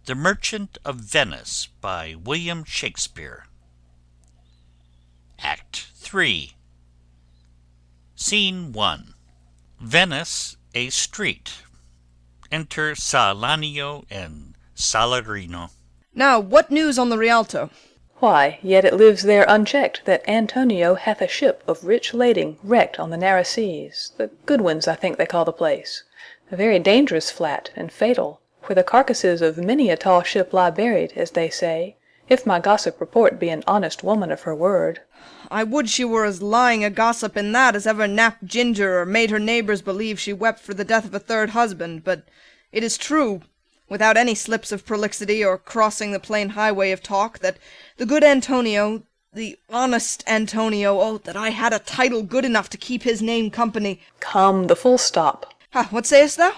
The Merchant of Venice by William Shakespeare. Act 3. Scene 1. Venice, a street. Enter Bassanio and Salarino. Now, what news on the Rialto? Why, yet it lives there unchecked that Antonio hath a ship of rich lading wrecked on the narrow seas, the Goodwins I think they call the place, a very dangerous flat and fatal, where the carcasses of many a tall ship lie buried, as they say, if my gossip report be an honest woman of her word. I would she were as lying a gossip in that as ever napped ginger or made her neighbours believe she wept for the death of a third husband, but it is true, without any slips of prolixity or crossing the plain highway of talk, that the good Antonio, the honest Antonio, oh, that I had a title good enough to keep his name company. Come, the full stop. What sayest thou?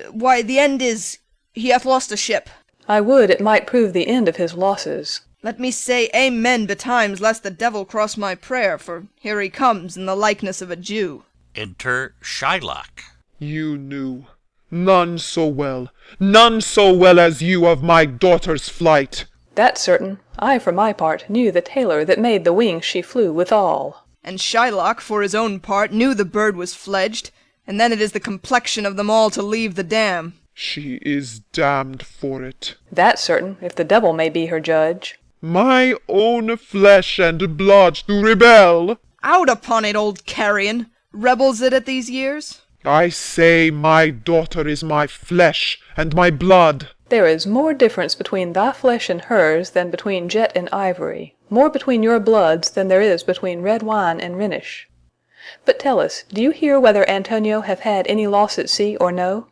Why, the end is, he hath lost a ship. I would it might prove the end of his losses. Let me say amen betimes, lest the devil cross my prayer, for here he comes in the likeness of a Jew. Enter Shylock. You knew none so well as you of my daughter's flight. That's certain. I, for my part, knew the tailor that made the wings she flew withal. And Shylock, for his own part, knew the bird was fledged, and then it is the complexion of them all to leave the dam. She is damned for it. That's certain, if the devil may be her judge. My own flesh and blood to rebel! Out upon it, old carrion! Rebels it at these years? I say my daughter is my flesh and my blood. There is more difference between thy flesh and hers than between jet and ivory, more between your bloods than there is between red wine and Rhenish. But tell us, do you hear whether Antonio have had any loss at sea or no?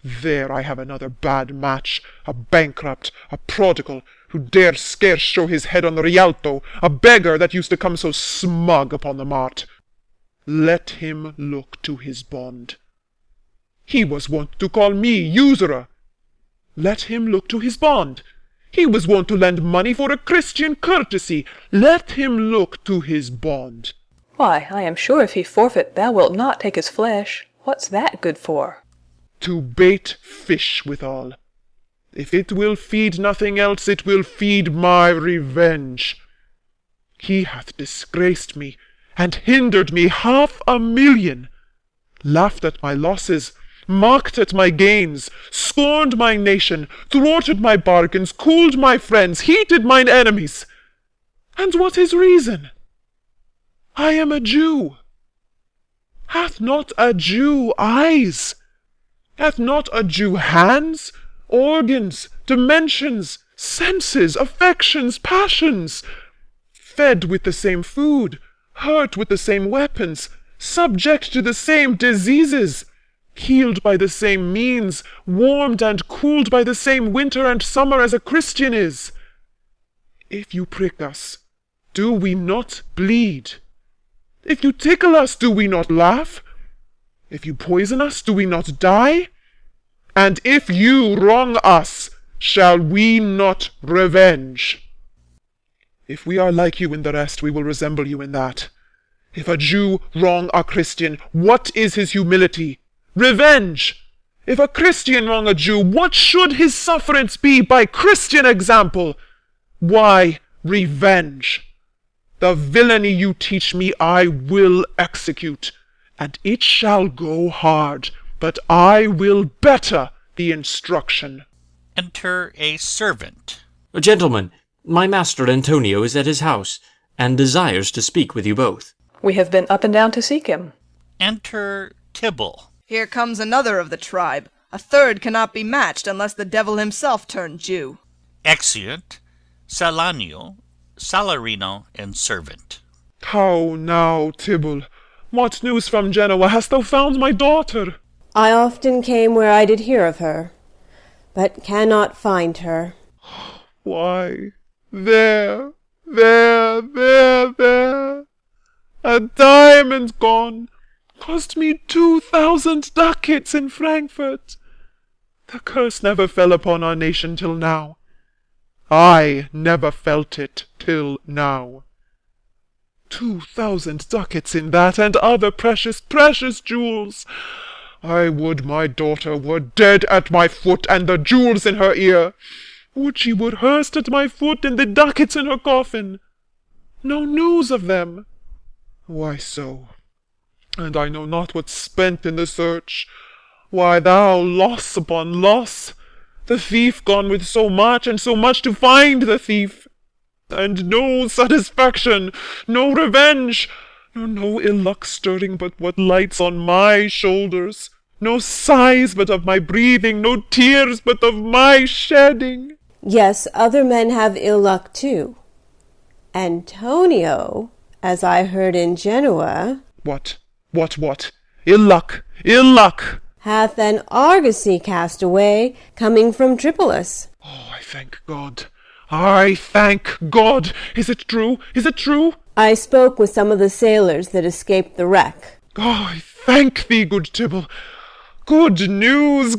There I have another bad match, a bankrupt, a prodigal, who dare scarce show his head on the Rialto, a beggar that used to come so smug upon the mart. Let him look to his bond. He was wont to call me usurer. Let him look to his bond. He was wont to lend money for a Christian courtesy. Let him look to his bond. Why, I am sure if he forfeit, thou wilt not take his flesh. What's that good for? To bait fish withal. If it will feed nothing else, it will feed my revenge. He hath disgraced me, and hindered me 500,000, laughed at my losses, mocked at my gains, scorned my nation, thwarted my bargains, cooled my friends, heated mine enemies. And what is reason? I am a Jew. Hath not a Jew eyes? Hath not a Jew hands, organs, dimensions, senses, affections, passions, fed with the same food, hurt with the same weapons, subject to the same diseases, healed by the same means, warmed and cooled by the same winter and summer as a Christian is? If you prick us, do we not bleed? If you tickle us, do we not laugh? If you poison us, do we not die? And if you wrong us, shall we not revenge? If we are like you in the rest, we will resemble you in that. If a Jew wrong a Christian, what is his humility? Revenge! If a Christian wrong a Jew, what should his sufferance be by Christian example? Why, revenge! The villainy you teach me I will execute, and it shall go hard, but I will better the instruction. Enter a servant. Gentlemen, my master Antonio is at his house, and desires to speak with you both. We have been up and down to seek him. Enter Tybalt. Here comes another of the tribe. A third cannot be matched unless the devil himself turn Jew. Exeunt Bassanio, Salarino, and servant. How now, Tybalt? What news from Genoa? Hast thou found my daughter? I often came where I did hear of her, but cannot find her. Why, there, a diamond gone, cost me 2,000 ducats in Frankfurt. The curse never fell upon our nation till now. I never felt it till now. 2,000 ducats in that, and other precious, precious jewels. I would my daughter were dead at my foot, and the jewels in her ear. Would she were hearsed at my foot, and the ducats in her coffin! No news of them! Why so? And I know not what's spent in the search. Why, thou, loss upon loss! The thief gone with so much, and so much to find the thief! And no satisfaction, no revenge, no ill luck stirring but what lights on my shoulders, no sighs but of my breathing, no tears but of my shedding. Yes, other men have ill luck too. Antonio, as I heard in Genoa, What? Ill luck! hath an argosy cast away, coming from Tripolis. Oh, I thank God! I thank God! Is it true? I spoke with some of the sailors that escaped the wreck. Oh, I thank thee, good Tibble! Good news!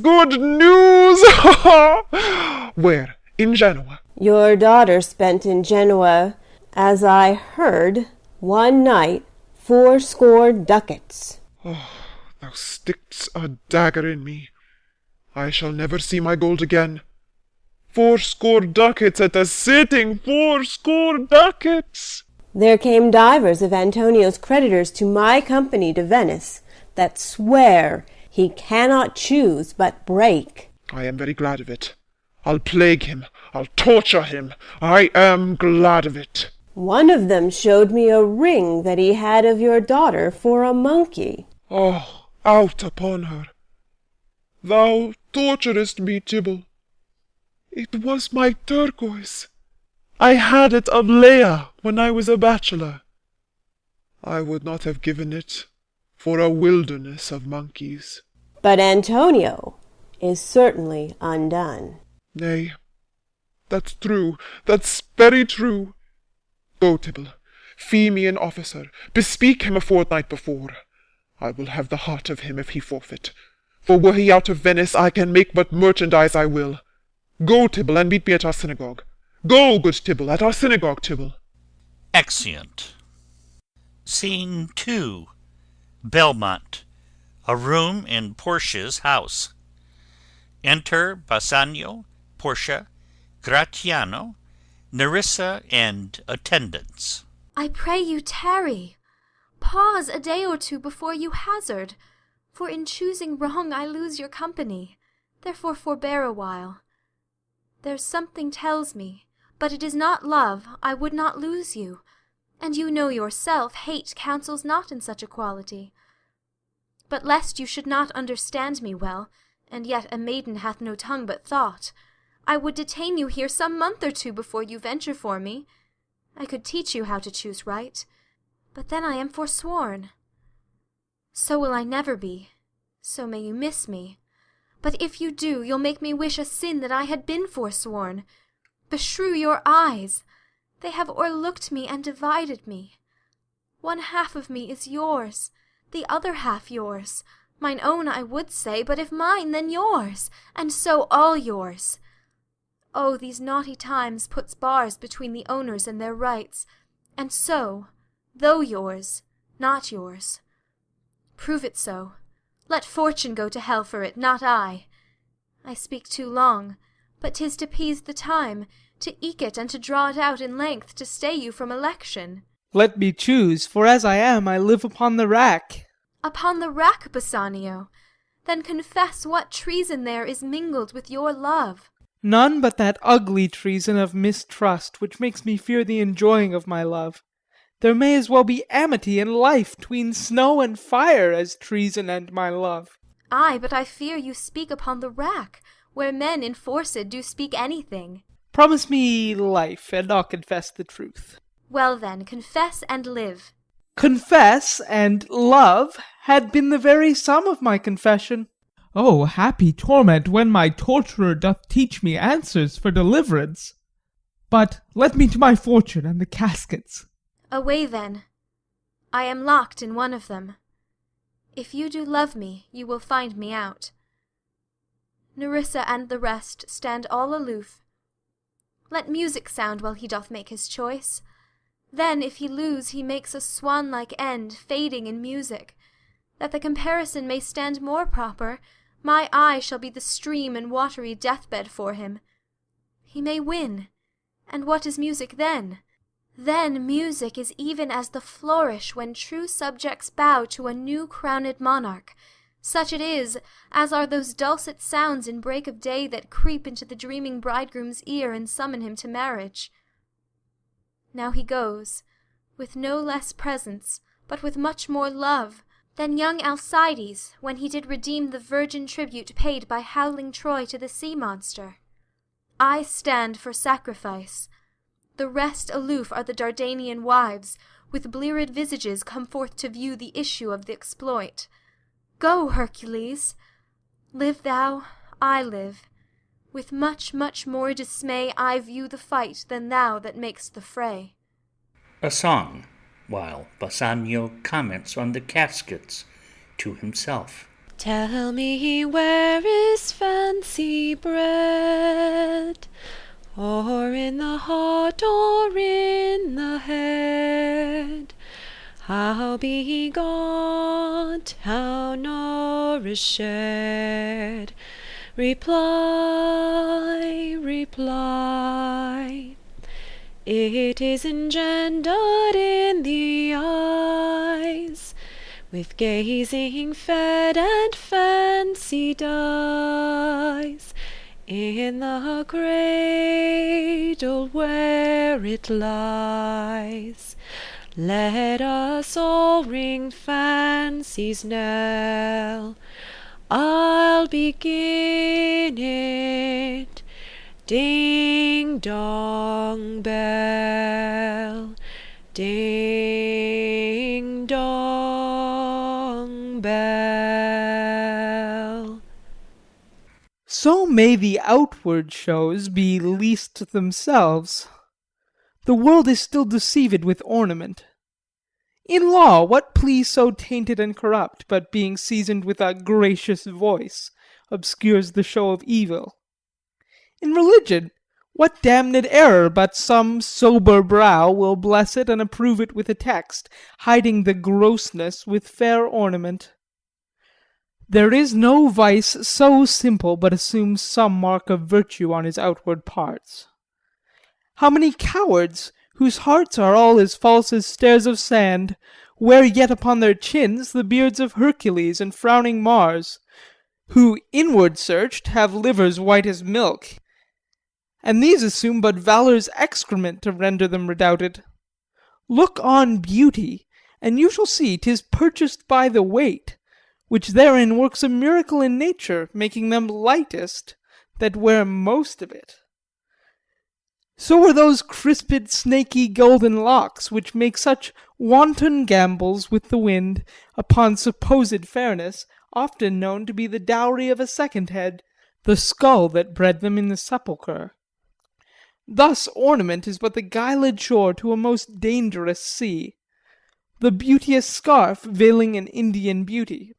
Where? In Genoa? Your daughter spent in Genoa, as I heard, one night 80 ducats. Oh, thou stick'st a dagger in me. I shall never see my gold again. 80 ducats at a sitting, 80 ducats! There came divers of Antonio's creditors to my company to Venice, that swear he cannot choose but break. I am very glad of it. I'll plague him, I'll torture him. I am glad of it. One of them showed me a ring that he had of your daughter for a monkey. Oh, out upon her! Thou torturest me, Tibble. It was my turquoise. I had it of Leah when I was a bachelor. I would not have given it for a wilderness of monkeys. But Antonio is certainly undone. Nay, that's true, that's very true. Go, Tibble, fee me an officer, bespeak him a fortnight before. I will have the heart of him if he forfeit. For were he out of Venice, I can make what merchandise I will. Go, Tibble, and meet me at our synagogue. Go, good Tibble, at our synagogue, Tibble. Exeunt. Scene 2. Belmont. A room in Portia's house. Enter Bassanio, Portia, Gratiano, Nerissa, and attendants. I pray you tarry. Pause a day or two before you hazard, for in choosing wrong I lose your company. Therefore forbear a while. There's something tells me, but it is not love, I would not lose you. And you know yourself, hate counsels not in such equality. But lest you should not understand me well, and yet a maiden hath no tongue but thought, I would detain you here some month or two before you venture for me. I could teach you how to choose right, but then I am forsworn. So will I never be, so may you miss me. But if you do, you'll make me wish a sin that I had been forsworn. Beshrew your eyes! They have o'erlooked me and divided me. One half of me is yours, the other half yours. Mine own I would say, but if mine, then yours, and so all yours. Oh, these naughty times puts bars between the owners and their rights, and so, though yours, not yours. Prove it so. Let fortune go to hell for it, not I. I speak too long, but 'tis to pease the time, to eke it and to draw it out in length, to stay you from election. Let me choose, for as I am, I live upon the rack. Upon the rack, Bassanio? Then confess what treason there is mingled with your love. None but that ugly treason of mistrust, which makes me fear the enjoying of my love. There may as well be amity and life tween snow and fire as treason and my love. Ay, but I fear you speak upon the rack, where men enforced do speak anything. Promise me life, and I'll confess the truth. Well then, confess and live. Confess and love had been the very sum of my confession. Oh, happy torment, when my torturer doth teach me answers for deliverance! But let me to my fortune and the caskets. Away then. I am locked in one of them. If you do love me, you will find me out. Nerissa and the rest stand all aloof. Let music sound while he doth make his choice. Then, if he lose, he makes a swan-like end, fading in music. That the comparison may stand more proper, my eye shall be the stream and watery deathbed for him. He may win. And what is music then? Then music is even as the flourish when true subjects bow to a new crowned monarch. Such it is, as are those dulcet sounds in break of day that creep into the dreaming bridegroom's ear and summon him to marriage. Now he goes, with no less presence, but with much more love, than young Alcides, when he did redeem the virgin tribute paid by howling Troy to the sea-monster. I stand for sacrifice. The rest aloof are the Dardanian wives, with bleared visages come forth to view the issue of the exploit. Go, Hercules! Live thou, I live. With much, much more dismay I view the fight than thou that makest the fray. A song, while Bassanio comments on the caskets to himself. Tell me, where is fancy bred? Or in the heart, or in the head? How begot, how nourished? Reply, reply. It is engendered in the eyes, with gazing fed, and fancy dies in the cradle where it lies. Let us all ring fancy's knell. I'll begin it. Ding dong bell, ding dong bell. So may the outward shows be least themselves. The world is still deceived with ornament. In law, what plea so tainted and corrupt, but being seasoned with a gracious voice, obscures the show of evil? In religion, what damned error but some sober brow will bless it and approve it with a text, hiding the grossness with fair ornament? There is no vice so simple but assumes some mark of virtue on his outward parts. How many cowards, whose hearts are all as false as stairs of sand, wear yet upon their chins the beards of Hercules and frowning Mars, who, inward searched, have livers white as milk, and these assume but valour's excrement to render them redoubted. Look on beauty, and you shall see 'tis purchased by the weight, which therein works a miracle in nature, making them lightest that wear most of it. So are those crisped, snaky, golden locks, which make such wanton gambols with the wind upon supposed fairness, often known to be the dowry of a second head, the skull that bred them in the sepulchre. Thus ornament is but the guiled shore to a most dangerous sea, the beauteous scarf veiling an Indian beauty.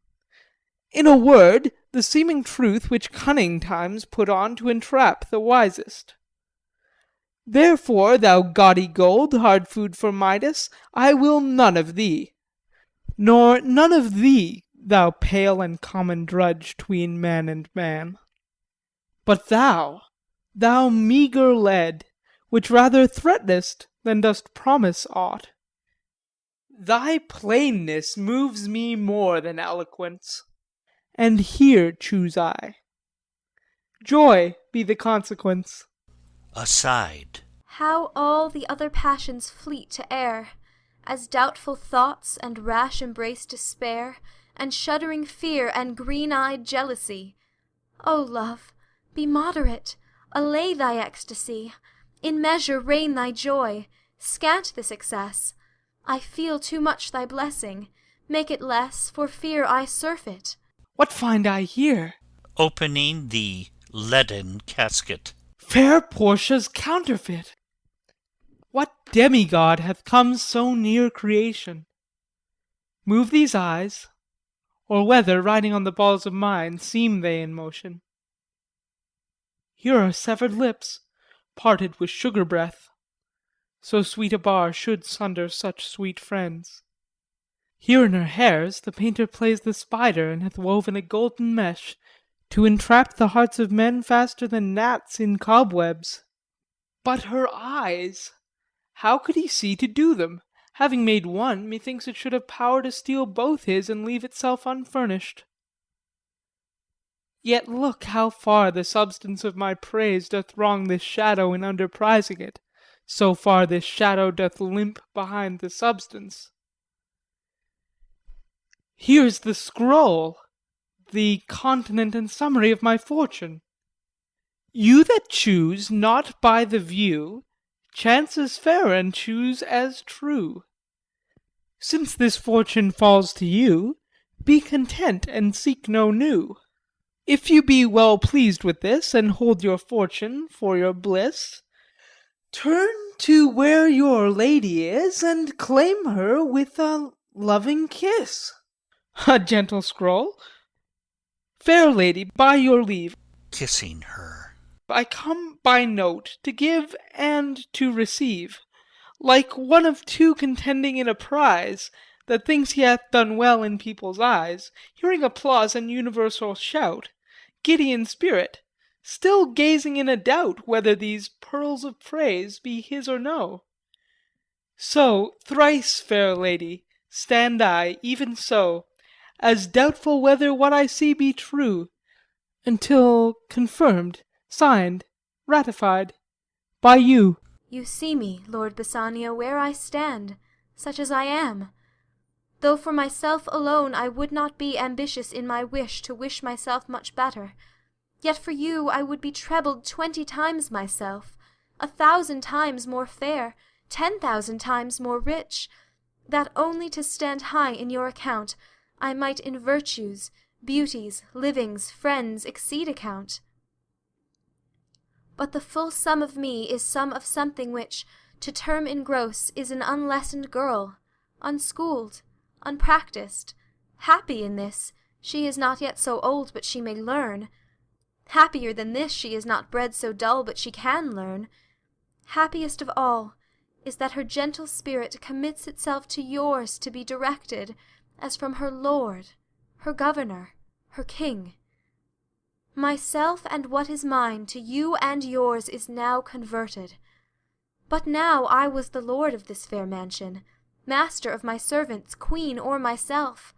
In a word, the seeming truth which cunning times put on to entrap the wisest. Therefore, thou gaudy gold, hard food for Midas, I will none of thee, nor none of thee, thou pale and common drudge 'tween man and man. But thou meagre lead, which rather threatenest than dost promise aught, thy plainness moves me more than eloquence, and here choose I. Joy be the consequence. Aside. How all the other passions fleet to air, as doubtful thoughts and rash embrace despair, and shuddering fear and green-eyed jealousy. O love, be moderate, allay thy ecstasy, in measure reign thy joy, scant this excess. I feel too much thy blessing, make it less, for fear I surfeit. What find I here? Opening the leaden casket. Fair Portia's counterfeit. What demigod hath come so near creation? Move these eyes, or whether, riding on the balls of mine, seem they in motion? Here are severed lips, parted with sugar breath. So sweet a bar should sunder such sweet friends. Here in her hairs the painter plays the spider, and hath woven a golden mesh to entrap the hearts of men faster than gnats in cobwebs. But her eyes! How could he see to do them? Having made one, methinks it should have power to steal both his and leave itself unfurnished. Yet look how far the substance of my praise doth wrong this shadow in underprizing it, so far this shadow doth limp behind the substance. Here's the scroll, the continent and summary of my fortune. You that choose not by the view, chance as fair and choose as true. Since this fortune falls to you, be content and seek no new. If you be well pleased with this, and hold your fortune for your bliss, turn to where your lady is, and claim her with a loving kiss. A gentle scroll. Fair lady, by your leave, Kissing her. I come by note to give and to receive, like one of two contending in a prize, that thinks he hath done well in people's eyes, hearing applause and universal shout, giddy in spirit, still gazing in a doubt whether these pearls of praise be his or no. So, thrice fair lady, stand I, even so, as doubtful whether what I see be true, until confirmed, signed, ratified, by you. You see me, Lord Bassanio, where I stand, such as I am. Though for myself alone I would not be ambitious in my wish to wish myself much better, yet for you I would be trebled 20 times myself, 1,000 times more fair, 10,000 times more rich, that only to stand high in your account I might in virtues, beauties, livings, friends exceed account. But the full sum of me is sum of something which, to term in gross, is an unlessoned girl, unschooled, unpractised. Happy in this, she is not yet so old but she may learn. Happier than this, she is not bred so dull but she can learn. Happiest of all is that her gentle spirit commits itself to yours to be directed, as from her lord, her governor, her king. Myself and what is mine to you and yours is now converted. But now I was the lord of this fair mansion, master of my servants, queen, or myself.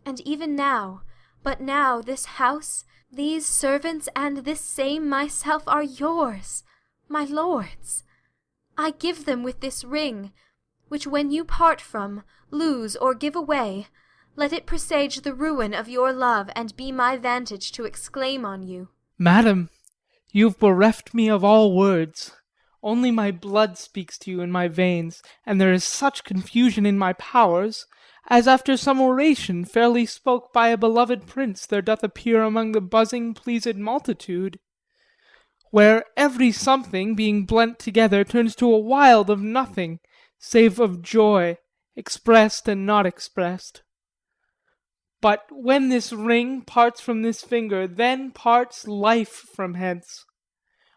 And even now, but now this house, these servants, and this same myself are yours, my lord's. I give them with this ring, which when you part from, lose, or give away, let it presage the ruin of your love, and be my vantage to exclaim on you. Madam, you've bereft me of all words. Only my blood speaks to you in my veins, and there is such confusion in my powers, as after some oration fairly spoke by a beloved prince there doth appear among the buzzing pleased multitude, where every something being blent together turns to a wild of nothing, save of joy, expressed and not expressed. But when this ring parts from this finger, then parts life from hence.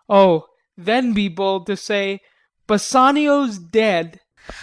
Oh, then be bold to say, Bassanio's dead.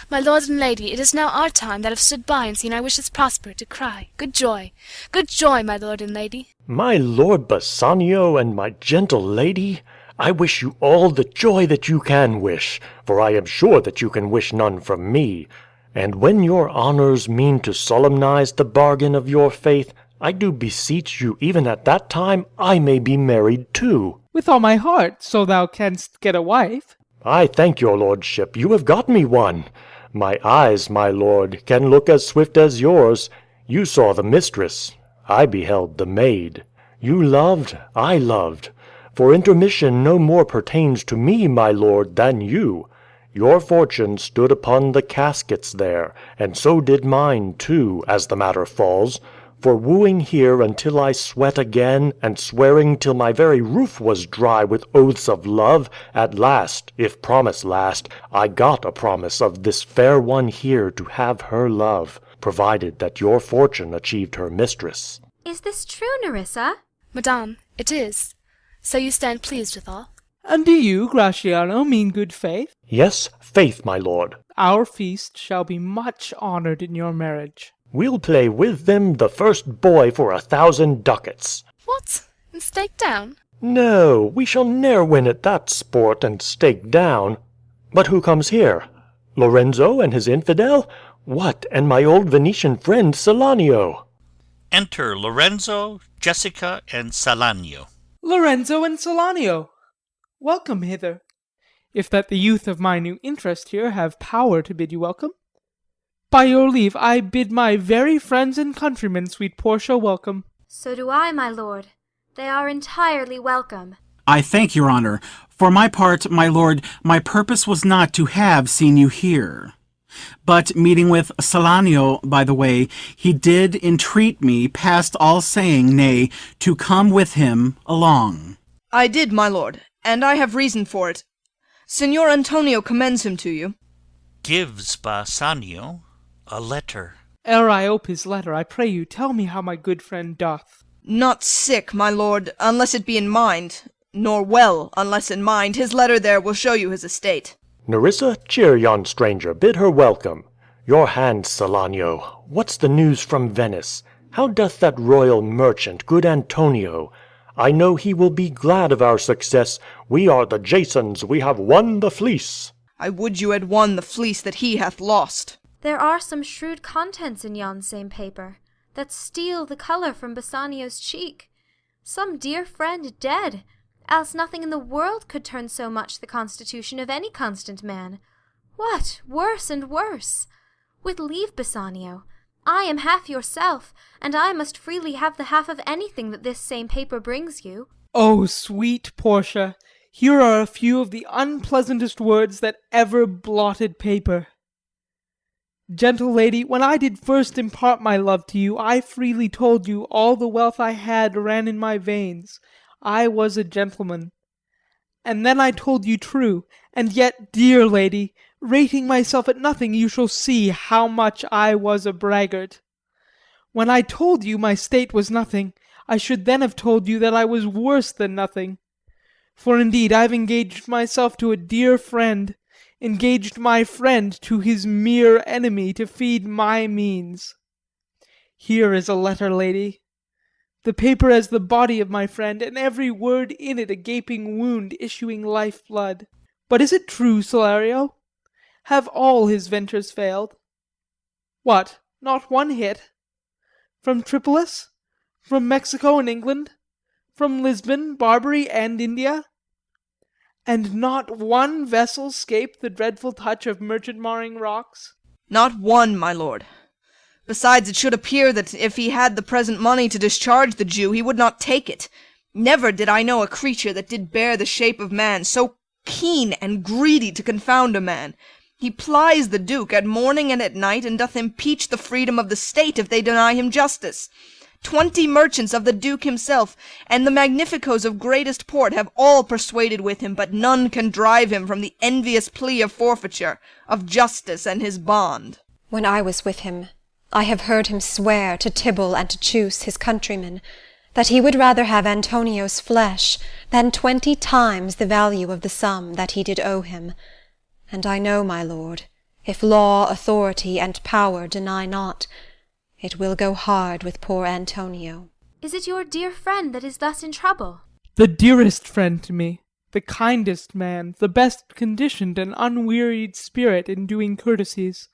My lord and lady, it is now our time that have stood by and seen our wishes prosper, to cry, Good joy, my lord and lady. My lord Bassanio and my gentle lady, I wish you all the joy that you can wish, for I am sure that you can wish none from me. And when your honours mean to solemnize the bargain of your faith, I do beseech you even at that time I may be married too. With all my heart, so thou canst get a wife. I thank your lordship, you have got me one. My eyes, my lord, can look as swift as yours. You saw the mistress, I beheld the maid. You loved, I loved. For intermission no more pertains to me, my lord, than you. Your fortune stood upon the caskets there, and so did mine too, as the matter falls. For wooing here until I sweat again, and swearing till my very roof was dry with oaths of love, at last, if promise last, I got a promise of this fair one here to have her love, provided that your fortune achieved her mistress. Is this true, Nerissa? Madame, it is. So you stand pleased withal? And do you, Gratiano, mean good faith? Yes, faith, my lord. Our feast shall be much honoured in your marriage. We'll play with them the first boy for 1,000 ducats. What? And stake down? No, we shall ne'er win at that sport, and stake down. But who comes here? Lorenzo and his infidel? What, and my old Venetian friend Salanio? Enter Lorenzo, Jessica, and Salanio. Lorenzo and Salanio, welcome hither. If that the youth of my new interest here have power to bid you welcome. By your leave, I bid my very friends and countrymen, sweet Portia, welcome. So do I, my lord. They are entirely welcome. I thank your honour. For my part, my lord, my purpose was not to have seen you here. But meeting with Salanio by the way, he did entreat me past all saying, nay, to come with him along. I did, my lord, and I have reason for it. Signor Antonio commends him to you. Gives Bassanio a letter. Ere I ope his letter, I pray you tell me how my good friend doth. Not sick, my lord, unless it be in mind, nor well, unless in mind. His letter there will show you his estate. Nerissa, cheer yon stranger, bid her welcome. Your hand, Salanio. What's the news from Venice? How doth that royal merchant, good Antonio? I know he will be glad of our success. We are the Jasons, we have won the fleece. I would you had won the fleece that he hath lost. There are some shrewd contents in yon same paper, that steal the colour from Bassanio's cheek. Some dear friend dead, else nothing in the world could turn so much the constitution of any constant man. What, worse and worse! With leave, Bassanio, I am half yourself, and I must freely have the half of anything that this same paper brings you. Oh, sweet Portia, here are a few of the unpleasantest words that ever blotted paper. Gentle lady, when I did first impart my love to you, I freely told you all the wealth I had ran in my veins. I was a gentleman. And then I told you true, and yet, dear lady, rating myself at nothing, you shall see how much I was a braggart. When I told you my state was nothing, I should then have told you that I was worse than nothing. For indeed I've engaged myself to a dear friend, engaged my friend to his mere enemy to feed my means. Here is a letter, lady. The paper as the body of my friend, and every word in it a gaping wound issuing life-blood. But is it true, Salario? Have all his ventures failed? What, not one hit? From Tripolis? From Mexico and England? From Lisbon, Barbary, and India? And not one vessel 'scaped the dreadful touch of merchant-marring rocks? Not one, my lord. Besides, it should appear that if he had the present money to discharge the Jew, he would not take it. Never did I know a creature that did bear the shape of man, so keen and greedy to confound a man. He plies the Duke at morning and at night, and doth impeach the freedom of the state if they deny him justice. 20 merchants of the Duke himself, and the magnificos of greatest port, have all persuaded with him, but none can drive him from the envious plea of forfeiture, of justice, and his bond. When I was with him, I have heard him swear to Tybal and to Chus, his countrymen, that he would rather have Antonio's flesh than 20 times the value of the sum that he did owe him. And I know, my lord, if law, authority, and power deny not, it will go hard with poor Antonio. Is it your dear friend that is thus in trouble? The dearest friend to me, the kindest man, the best conditioned and unwearied spirit in doing courtesies,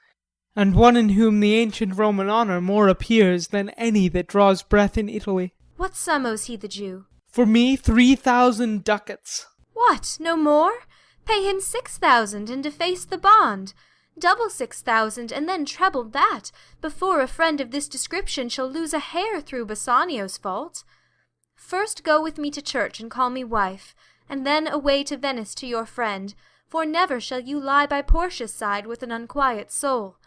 and one in whom the ancient Roman honour more appears than any that draws breath in Italy. What sum owes he the Jew? For me 3,000 ducats. What, no more? Pay him 6,000 and deface the bond. Double 6,000 and then treble that, before a friend of this description shall lose a hair through Bassanio's fault. First go with me to church and call me wife, and then away to Venice to your friend, for never shall you lie by Portia's side with an unquiet soul.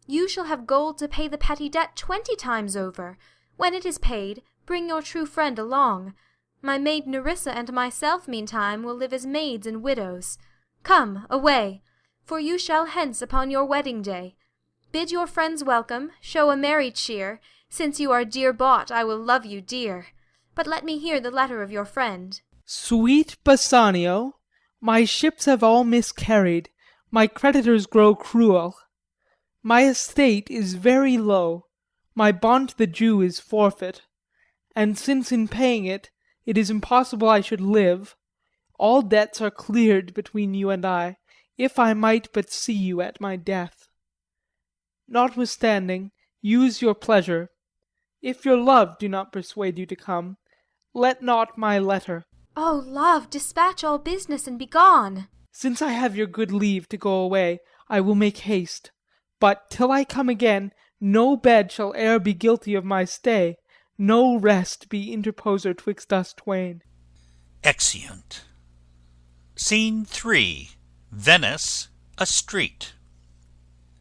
You shall have gold to pay the petty debt 20 times over. When it is paid, bring your true friend along. My maid Nerissa and myself meantime will live as maids and widows. Come, away, for you shall hence upon your wedding day. Bid your friends welcome, show a merry cheer. Since you are dear bought, I will love you dear. But let me hear the letter of your friend. Sweet Bassanio, my ships have all miscarried, my creditors grow cruel. My estate is very low, my bond to the Jew is forfeit, and since in paying it, It is impossible I should live. All debts are cleared between you and I, if I might but see you at my death. Notwithstanding, use your pleasure. If your love do not persuade you to come, let not my letter. Oh, love, dispatch all business and be gone. Since I have your good leave to go away, I will make haste. But till I come again, no bed shall e'er be guilty of my stay, no rest be interposer twixt us twain. Exeunt. Scene 3. Venice, a street.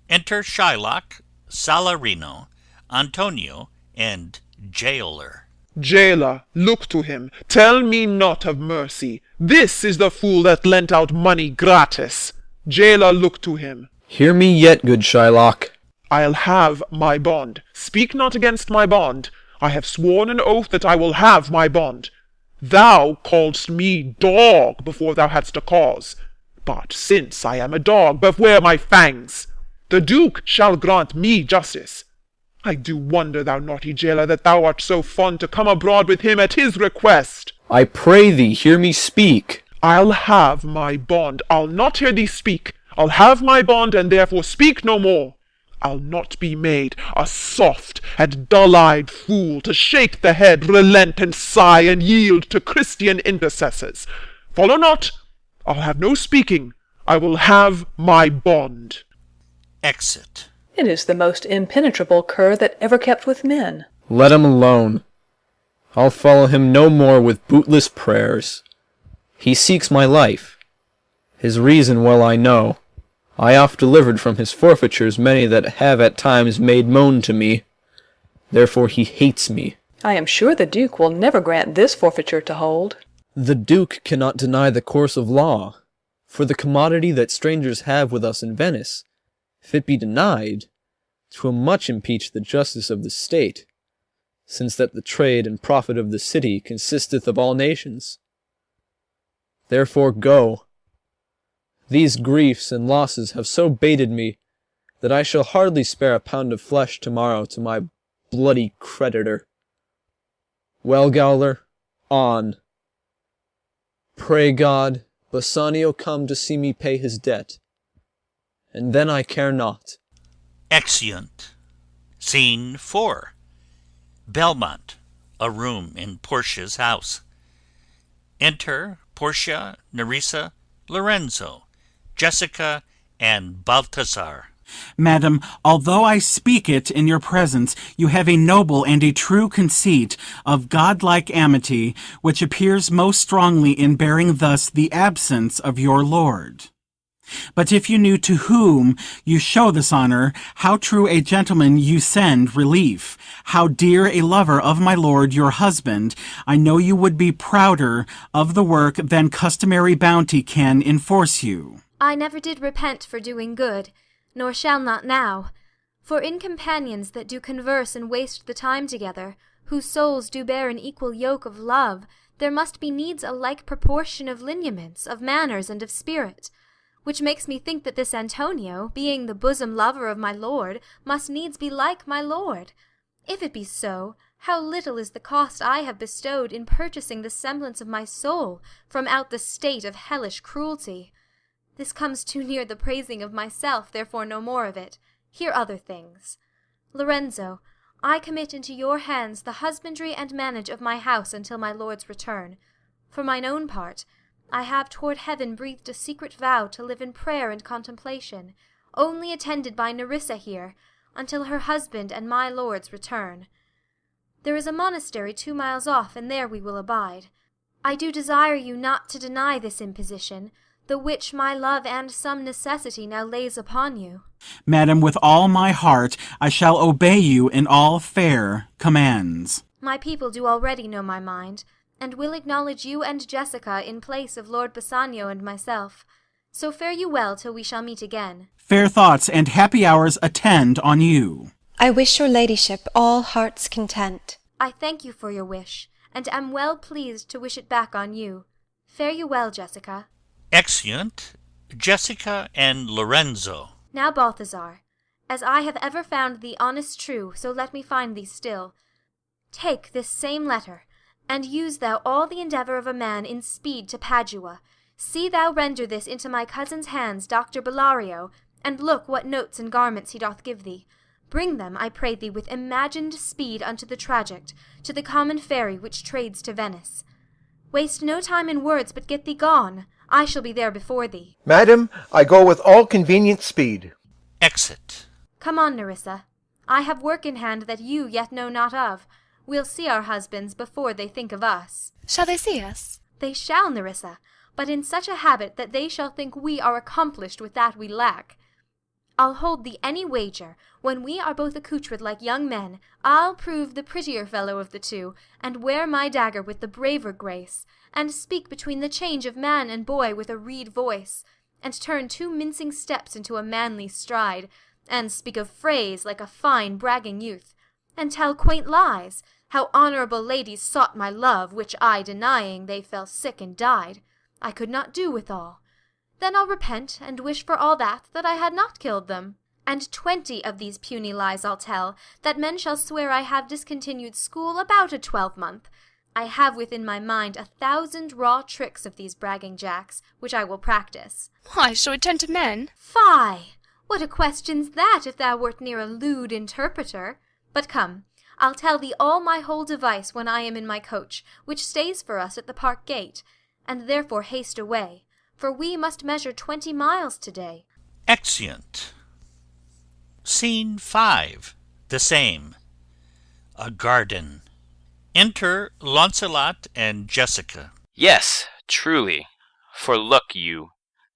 Enter Shylock, Salarino, Antonio, and Gaoler. Jailer, look to him. Tell me not of mercy. This is the fool that lent out money gratis. Jailer, look to him. Hear me yet, good Shylock. I'll have my bond. Speak not against my bond. I have sworn an oath that I will have my bond. Thou calledst me dog before thou hadst a cause. But since I am a dog, beware my fangs. The Duke shall grant me justice. I do wonder, thou naughty jailer, that thou art so fond to come abroad with him at his request. I pray thee, hear me speak. I'll have my bond. I'll not hear thee speak. I'll have my bond, and therefore speak no more. I'll not be made a soft and dull-eyed fool, to shake the head, relent, and sigh, and yield to Christian intercessors. Follow not. I'll have no speaking. I will have my bond. Exit. It is the most impenetrable cur that ever kept with men. Let him alone. I'll follow him no more with bootless prayers. He seeks my life. His reason well I know. I oft delivered from his forfeitures many that have at times made moan to me. Therefore he hates me. I am sure the Duke will never grant this forfeiture to hold. The Duke cannot deny the course of law, for the commodity that strangers have with us in Venice, if it be denied, 'twill much impeach the justice of the state, since that the trade and profit of the city consisteth of all nations. Therefore go. These griefs and losses have so baited me, that I shall hardly spare a pound of flesh tomorrow to my bloody creditor. Well, Gaoler, on. Pray God, Bassanio come to see me pay his debt, and then I care not. Exeunt. Scene 4. Belmont, a room in Portia's house. Enter Portia, Nerissa, Lorenzo, Jessica, and Balthazar. Madam, although I speak it in your presence, you have a noble and a true conceit of godlike amity, which appears most strongly in bearing thus the absence of your lord. But if you knew to whom you show this honour, how true a gentleman you send relief, how dear a lover of my lord your husband, I know you would be prouder of the work than customary bounty can enforce you. I never did repent for doing good, nor shall not now. For in companions that do converse and waste the time together, whose souls do bear an equal yoke of love, there must be needs a like proportion of lineaments, of manners, and of spirit. Which makes me think that this Antonio, being the bosom lover of my lord, must needs be like my lord. If it be so, how little is the cost I have bestowed in purchasing the semblance of my soul from out the state of hellish cruelty. This comes too near the praising of myself, therefore no more of it. Hear other things. Lorenzo, I commit into your hands the husbandry and manage of my house until my lord's return. For mine own part, I have toward heaven breathed a secret vow to live in prayer and contemplation, only attended by Nerissa here, until her husband and my lord's return. There is a monastery 2 miles off, and there we will abide. I do desire you not to deny this imposition, the which my love and some necessity now lays upon you. Madam, with all my heart I shall obey you in all fair commands. My people do already know my mind, and will acknowledge you and Jessica in place of Lord Bassanio and myself. So fare you well till we shall meet again. Fair thoughts and happy hours attend on you. I wish your ladyship all heart's content. I thank you for your wish, and am well pleased to wish it back on you. Fare you well, Jessica. Exeunt. Jessica and Lorenzo. Now, Balthazar, as I have ever found thee honest true, so let me find thee still. Take this same letter, And use thou all the endeavour of a man in speed to Padua. See thou render this into my cousin's hands, Dr. Bellario, and look what notes and garments he doth give thee. Bring them, I pray thee, with imagined speed unto the trajet, to the common ferry which trades to Venice. Waste no time in words, but get thee gone. I shall be there before thee. Madam, I go with all convenient speed. Exit. Come on, Nerissa. I have work in hand that you yet know not of. We'll see our husbands before they think of us. Shall they see us? They shall, Nerissa, but in such a habit that they shall think we are accomplished with that we lack. I'll hold thee any wager, when we are both accoutred like young men, I'll prove the prettier fellow of the two, and wear my dagger with the braver grace, and speak between the change of man and boy with a reed voice, and turn 2 mincing steps into a manly stride, and speak of phrase like a fine bragging youth, and tell quaint lies, how honourable ladies sought my love, which I denying, they fell sick and died. I could not do withal. Then I'll repent, and wish for all that I had not killed them. And 20 of these puny lies I'll tell, that men shall swear I have discontinued school about a 12-month. I have within my mind 1,000 raw tricks of these bragging jacks, which I will practise. Why, shall we turn to men? Fie! What a question's that, if thou wert near a lewd interpreter? But come, I'll tell thee all my whole device when I am in my coach, which stays for us at the park gate, and therefore haste away, for we must measure 20 miles to-day. Exeunt. Scene 5. The same. A garden. Enter Lancelot and Jessica. Yes, truly. For look you,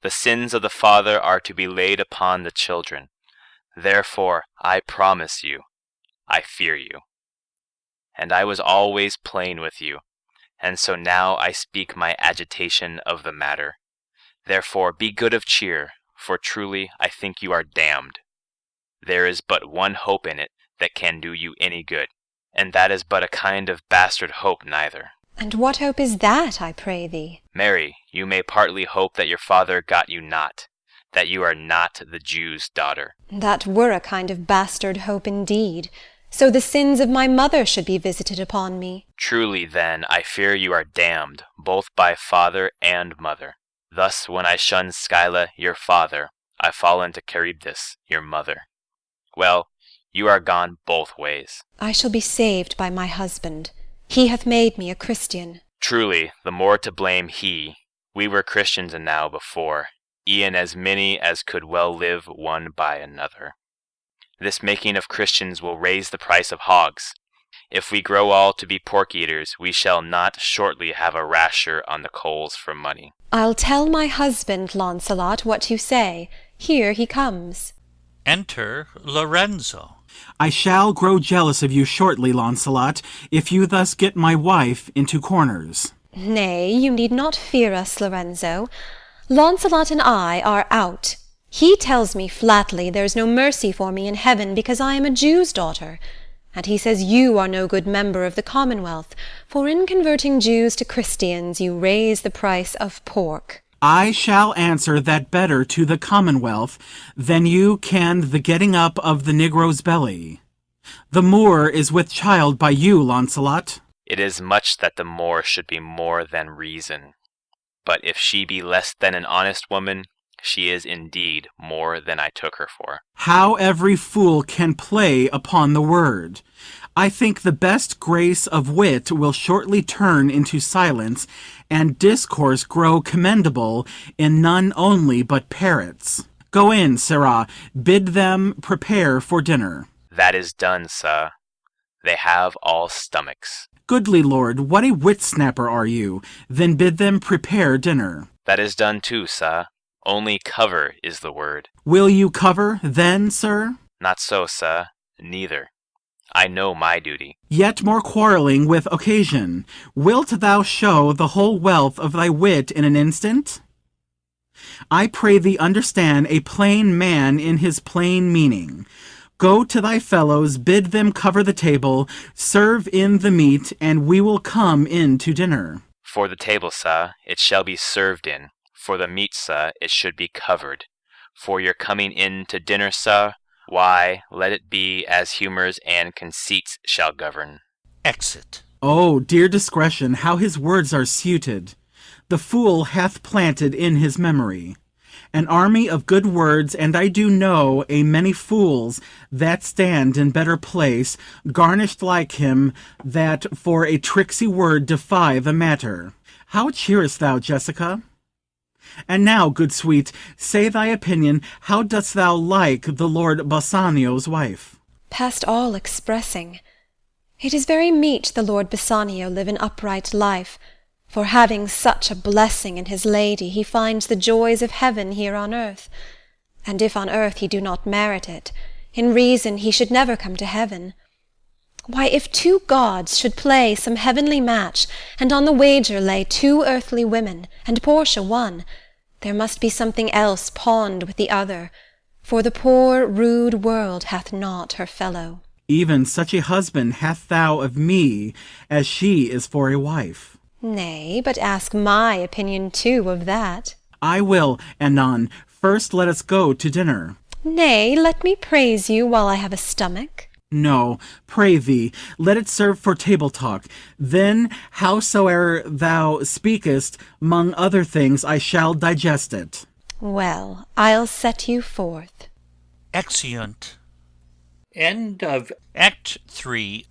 the sins of the father are to be laid upon the children. Therefore, I promise you, I fear you. And I was always plain with you, and so now I speak my agitation of the matter. Therefore be good of cheer, for truly I think you are damned. There is but one hope in it that can do you any good, and that is but a kind of bastard hope neither. And what hope is that, I pray thee? Mary, you may partly hope that your father got you not, that you are not the Jew's daughter. That were a kind of bastard hope indeed. So the sins of my mother should be visited upon me. Truly, then, I fear you are damned, both by father and mother. Thus, when I shun Scylla, your father, I fall into Charybdis, your mother. Well, you are gone both ways. I shall be saved by my husband. He hath made me a Christian. Truly, the more to blame he. We were Christians enow before, e'en as many as could well live one by another. This making of Christians will raise the price of hogs. If we grow all to be pork-eaters, we shall not shortly have a rasher on the coals for money. I'll tell my husband, Lancelot, what you say. Here he comes. Enter Lorenzo. I shall grow jealous of you shortly, Lancelot, if you thus get my wife into corners. Nay, you need not fear us, Lorenzo. Lancelot and I are out. He tells me flatly there's no mercy for me in heaven because I am a Jew's daughter. And he says you are no good member of the Commonwealth, for in converting Jews to Christians you raise the price of pork. I shall answer that better to the Commonwealth than you can the getting up of the Negro's belly. The Moor is with child by you, Lancelot. It is much that the Moor should be more than reason. But if she be less than an honest woman, she is indeed more than I took her for. How every fool can play upon the word! I think the best grace of wit will shortly turn into silence, and discourse grow commendable in none only but parrots. Go in, sirrah, bid them prepare for dinner. That is done, sir. They have all stomachs. Goodly lord, what a wit-snapper are you! Then bid them prepare dinner. That is done too, sir. Only cover is the word. Will you cover, then, sir? Not so, sir. Neither. I know my duty. Yet more quarrelling with occasion. Wilt thou show the whole wealth of thy wit in an instant? I pray thee understand a plain man in his plain meaning. Go to thy fellows, bid them cover the table, serve in the meat, and we will come in to dinner. For the table, sir, it shall be served in. For the meat, sir, it should be covered. For your coming in to dinner, sir, why, let it be as humours and conceits shall govern. Exit. Oh, dear discretion, how his words are suited! The fool hath planted in his memory an army of good words, and I do know a many fools that stand in better place, garnished like him, that for a tricksy word defy the matter. How cheerest thou, Jessica? And now, good sweet, say thy opinion. How dost thou like the Lord Bassanio's wife? Past all expressing. It is very meet the Lord Bassanio live an upright life, for having such a blessing in his lady, he finds the joys of heaven here on earth. And if on earth he do not merit it, in reason he should never come to heaven. Why, if two gods should play some heavenly match, and on the wager lay two earthly women, and Portia one, there must be something else pawned with the other, for the poor rude world hath not her fellow. Even such a husband hast thou of me, as she is for a wife. Nay, but ask my opinion too of that. I will, anon. First let us go to dinner. Nay, let me praise you while I have a stomach. No, pray thee, let it serve for table talk. Then, howsoe'er thou speakest, 'mong other things, I shall digest it. Well, I'll set you forth. Exeunt. End of Act 3,